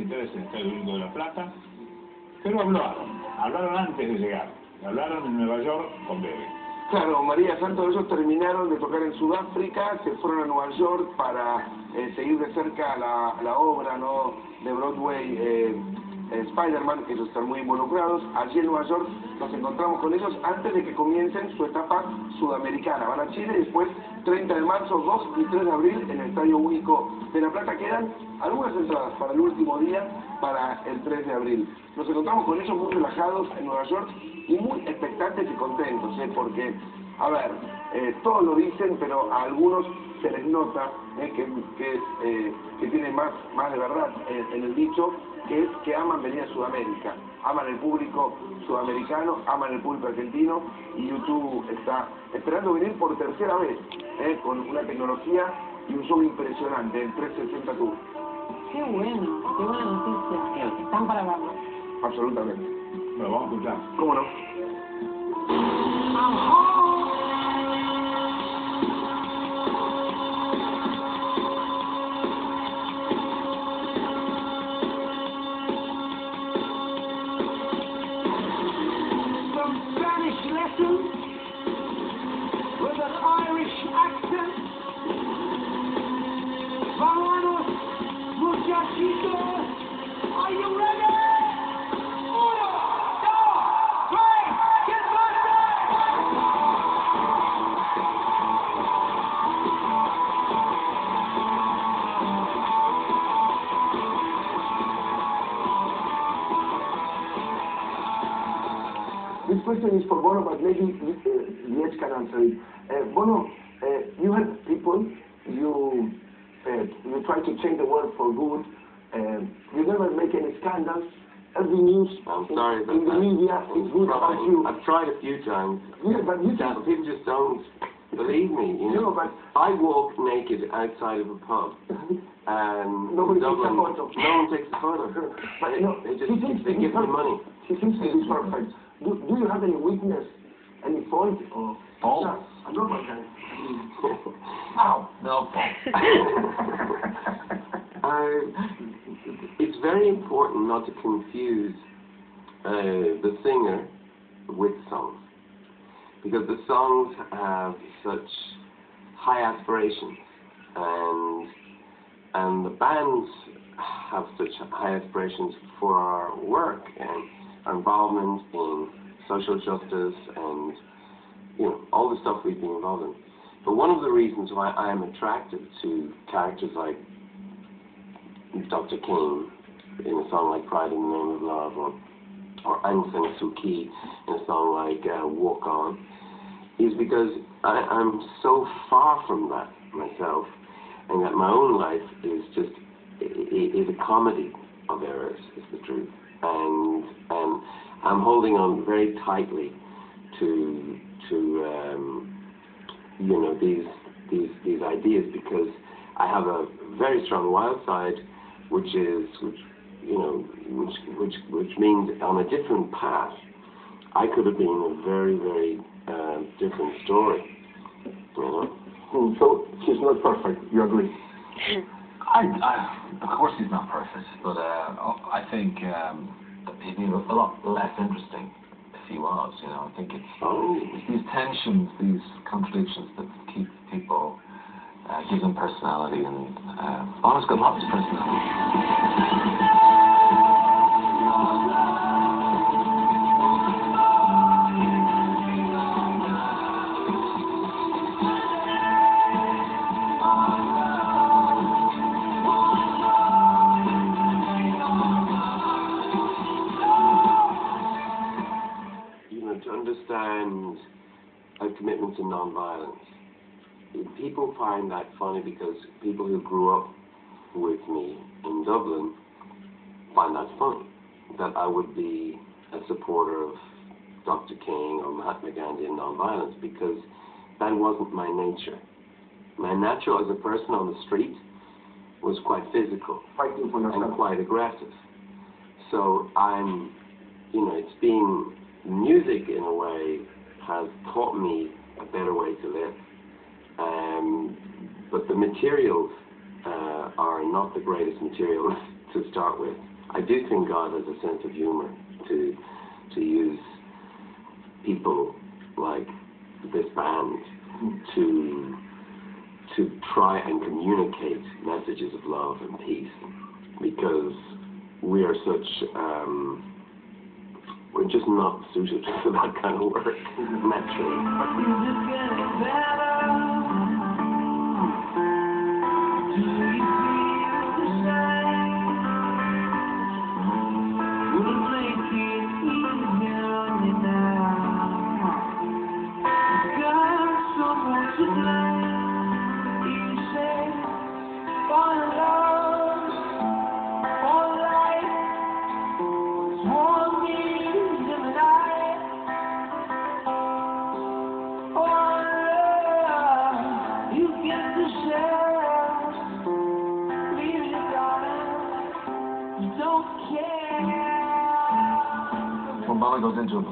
23 en el Estadio Único de La Plata, pero hablaron antes de llegar, hablaron en Nueva York con Bebe. Claro, María Santos, ellos terminaron de tocar en Sudáfrica, se fueron a Nueva York para seguir de cerca la obra, ¿no?, de Broadway, Spider-Man, que ellos están muy involucrados. Allí en Nueva York nos encontramos con ellos antes de que comiencen su etapa sudamericana. Van a Chile y después 30 de marzo, 2 y 3 de abril en el Estadio Único de La Plata. Quedan algunas entradas para el último día, para el 3 de abril. Nos encontramos con ellos muy relajados en Nueva York y muy expectantes y contentos, porque, a ver, todos lo dicen, pero a algunos se les nota que tiene más de verdad en el dicho, que es que aman venir a Sudamérica, aman el público sudamericano, aman el público argentino, y YouTube está esperando venir por tercera vez, con una tecnología y un show impresionante, el 360 Tour. Qué bueno, qué buena noticia. Están para verlo. Absolutamente. Lo vamos a escuchar. ¿Cómo no? Lessons with an Irish accent. Vamos, muchachitos, are you ready? 1, 2, 3, get This question is for Bono, but maybe Liech can answer it. Bono, you help people, you try to change the world for good, you never make any scandals, every news in the media is good about you. I've tried a few times. Yeah, but you people just don't believe me. You know, but I walk naked outside of a pub, and nobody takes a Dublin, photo. no one takes a photo. But you know, they give me money. She seems to be perfect. Do you have any weakness, any fault? Or fault? A normal guy. No fault. It's very important not to confuse the singer with the songs, because the songs have such high aspirations, and the bands have such high aspirations for our work and our involvement in social justice and, you know, all the stuff we've been involved in. But one of the reasons why I am attracted to characters like Dr. King in a song like Pride in the Name of Love, or Aung San Suu Kyi in a song like Walk On, is because I'm so far from that myself, and that my own life is just is a comedy of errors, is the truth, and I'm holding on very tightly to you know, these ideas, because I have a very strong wild side, which means on a different path I could have been a very, very different story, you know. So she's not perfect, you agree? Of course he's not perfect, but I think he'd be a lot less interesting if he was, you know. I think it's these tensions, these contradictions that keep people, give them personality, and Bono's got lots of personality. To understand a commitment to non-violence. People find that funny because people who grew up with me in Dublin find that funny, that I would be a supporter of Dr. King or Mahatma Gandhi in non-violence, because that wasn't my nature. My nature as a person on the street was quite physical and quite aggressive. So I'm, you know, it's been music in a way has taught me a better way to live, but the materials are not the greatest materials to start with. I do think God has a sense of humor to use people like this band to try and communicate messages of love and peace, because we are such we're just not suited for that kind of work naturally. When Bono goes into a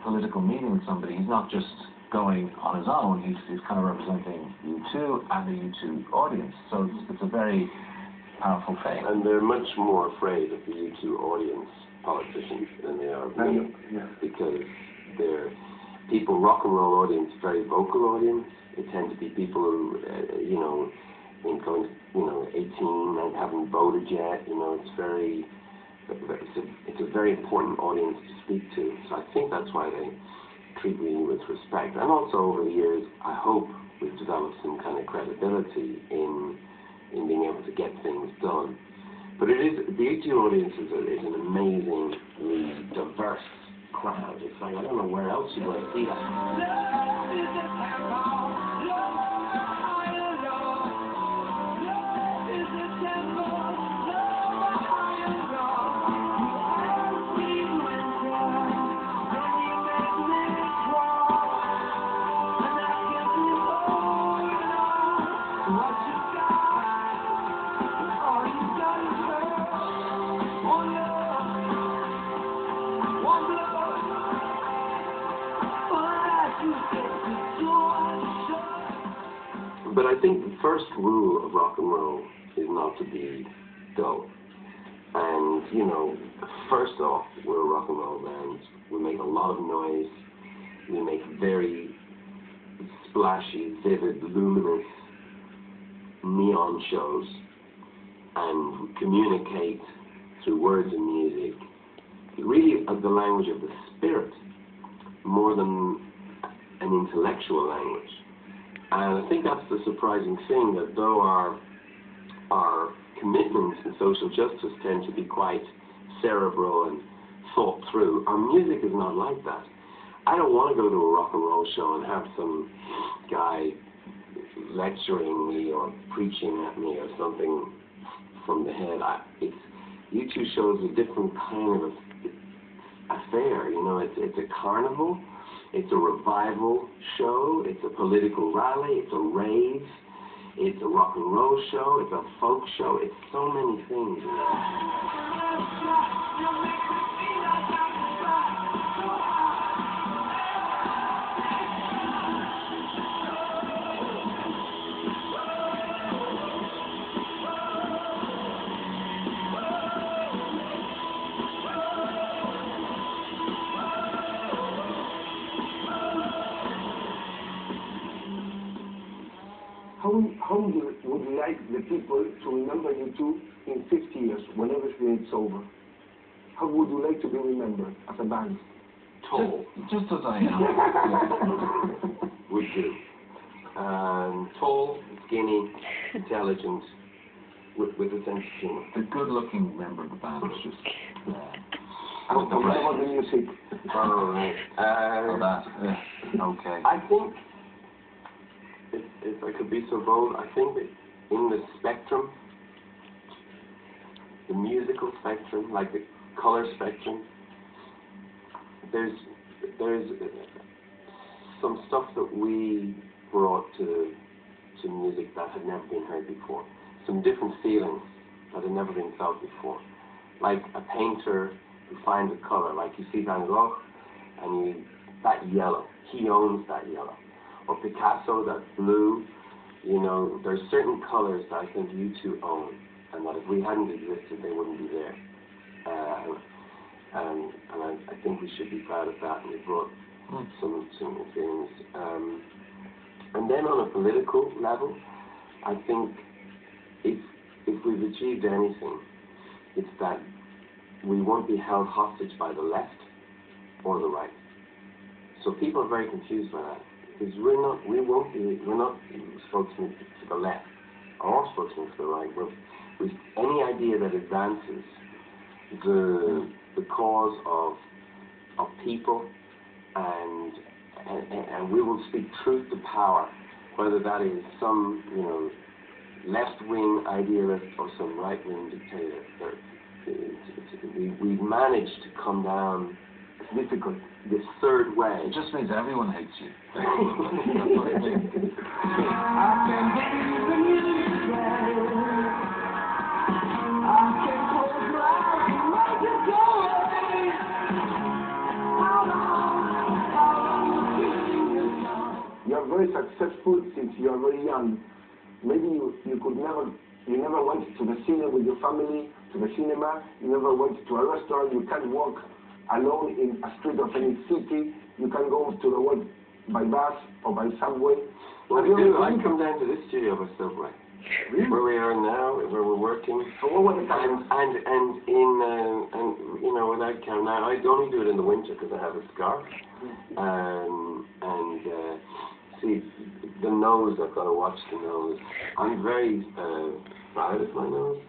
political meeting with somebody, he's not just going on his own, he's kind of representing U2 and the U2 audience. So it's a very powerful thing. And they're much more afraid of the U2 audience politicians than they are of me, because they're people, rock and roll audience, very vocal audience. They tend to be people who, you know, in going, you know, 18 and haven't voted yet. You know, it's a very important audience to speak to. So I think that's why they treat me with respect. And also over the years, I hope we've developed some kind of credibility in being able to get things done. But it is, the U2 audience is an amazingly diverse crowd. It's like, I don't know where else you're going to see that. But I think the first rule of rock and roll is not to be dull. And, you know, first off, we're a rock and roll band. We make a lot of noise. We make very splashy, vivid, luminous neon shows. And we communicate through words and music. Really the language of the spirit, more than an intellectual language. And I think that's the surprising thing, that though our commitments in social justice tend to be quite cerebral and thought through, our music is not like that. I don't want to go to a rock and roll show and have some guy lecturing me or preaching at me or something from the head. U2 shows a different kind of affair, you know. It's a carnival. It's a revival show, it's a political rally, it's a rave, it's a rock and roll show, it's a folk show, it's so many things. How would you like the people to remember you two in 50 years, when everything is over? How would you like to be remembered as a band? Tall. Just as I am. Would do. Tall, skinny, intelligent, with a sense of humor. The good-looking member of the band is just... What about the music? Oh, right. Okay. I think, if I could be so bold, I think that in the spectrum, the musical spectrum, like the color spectrum, there's some stuff that we brought to music that had never been heard before. Some different feelings that had never been felt before. Like a painter who finds a color, like you see Van Gogh, and that yellow, he owns that yellow. Or Picasso, that blue, you know, there's certain colors that I think U2 own, and that if we hadn't existed, they wouldn't be there. and I think we should be proud of that, and we brought some things. And then on a political level, I think if we've achieved anything, it's that we won't be held hostage by the left or the right. So people are very confused by that, because we're not spokesmen to the left or spokesmen to the right. With any idea that advances the cause of people, and we will speak truth to power, whether that is some left-wing idealist or some right-wing dictator. We've managed to come down. It's difficult. This third way. It just means everyone hates you. That's what it means. You are very successful since you are very young. Maybe you never went to the cinema with your family, to the cinema, you never went to a restaurant, you can't walk alone in a street of any city, you can go to the work by bus or by subway. Well, we do. I come down to this studio by subway. Really? Where we are now, where we're working. So what was the time? And without count, now I only do it in the winter because I have a scarf. See, the nose, I've got to watch the nose. I'm very proud of my nose.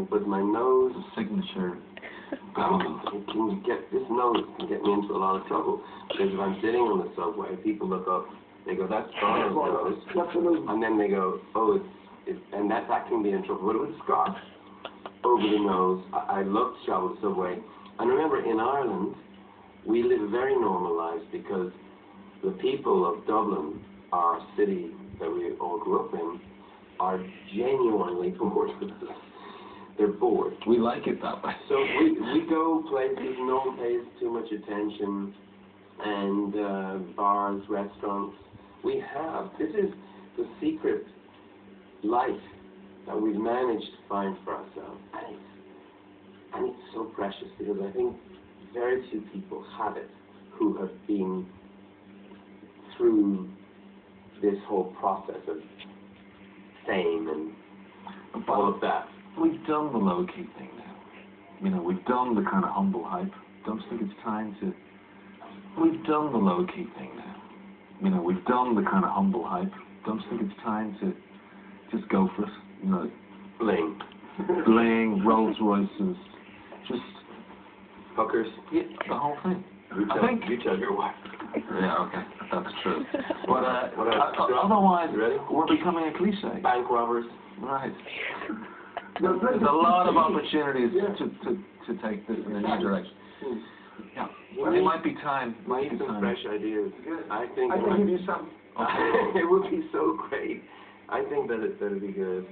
But my nose Signature. This nose can get me into a lot of trouble. Because if I'm sitting on the subway, people look up, they go, that's Donald's nose. And then they go, oh, and that can be in trouble. But with scarf over the nose, I love to travel the subway. And remember, in Ireland, we live very normal lives because the people of Dublin, our city that we all grew up in, are genuinely bored with us. They're bored. We like it that way. So we go places, no one pays too much attention, and bars, restaurants. This is the secret life that we've managed to find for ourselves. And it's so precious because I think very few people have it who have been through this whole process of fame and all of that. We've done the low-key thing now. We've done the kind of humble hype. Don't you think it's time to... We've done the low-key thing now. We've done the kind of humble hype. Don't you think it's time to just go for it? Bling. Bling, Rolls Royces, just... Hookers. Yeah, the whole thing. You tell your wife. Yeah, okay, that's true. But what else? Otherwise, ready? we're becoming a cliche. Bank robbers. Right. There's a lot of opportunities to take this in a new direction. Yeah, well, it might be time. We need some fresh ideas. I think I can give you some. It would be so great. I think that'd be good.